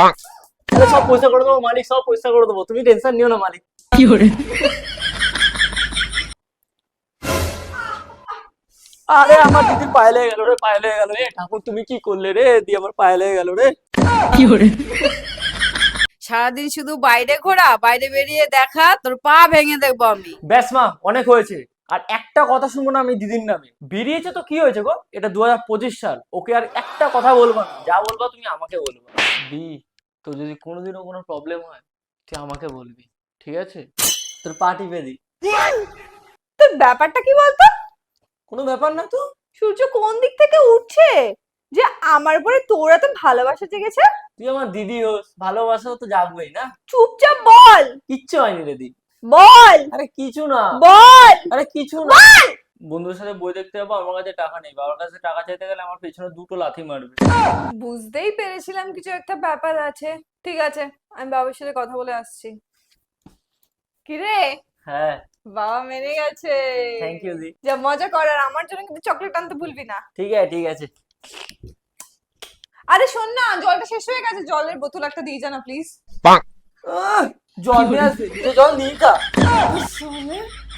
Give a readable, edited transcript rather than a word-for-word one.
আরে সব পয়সা করে দেবো মালিক, সব পয়সা করে দেবো, তুমি টেনশন নিও না মালিক। আরে আমার দিদির পায়ে লেগে গেল রে, পায়ে লেগে গেল রে, ঠাকুর তুমি কি করলে রে, দিয়ে আমার পায়ে লেগে গেল রে। সারাদিন শুধু বাইরে ঘোরা, বাইরে বেরিয়ে দেখা, তোর পা ভেঙে দেখবো আমি। ব্যাস মা, অনেক হয়েছে। আর একটা কথা শুনবো না আমি দিদির নামে। বেরিয়েছে তো কি হয়েছে গো, এটা 2025 সাল, ওকে আর একটা কথা বলবো না, যা বলবো তুমি আমাকে বলবো। দি, তো যদি কোনোদিনও কোনো প্রবলেম হয় তুই আমাকে বলবি, ঠিক আছে? তোর পা টিপে দি। তোর ব্যাপারটা কি বলতো? কোনো ব্যাপার না তো। সূর্য কোন দিক থেকে উঠছে যে আমার উপরে তোর এত ভালোবাসা জেগেছে? তুই আমার দিদি হোস, ভালোবাসা তো জাগবেই না। চুপচাপ বল। কিচ্ছু হয়নি রে দি। বল। আরে কিছু না। বল। আরে কিছু না। বন্ধুর সাথে বই দেখতে যাবো, আমার কাছে টাকা নেই, বাবার কাছে টাকা চাইতে গেলে আমার পেছনে দুটো লাথি মারবে। বুঝতেই পেরেছিলাম কিছু একটা ব্যাপার আছে। ঠিক আছে, আমি বাবার সাথে কথা বলে আসছি। কিরে, হ্যাঁ। বাবা মেরে গেছে। থ্যাংক ইউ দি। যা মজা কর, আর আমার জন্য কিন্তু চকলেট আনতে ভুলবি না। ঠিক আছে ঠিক আছে। আরে শোন না, জলটা শেষ হয়ে গেছে, জলের বোতল একটা দিয়ে যা না প্লিজ। জল নিয়ে আসবি, জল নিয়ে খা।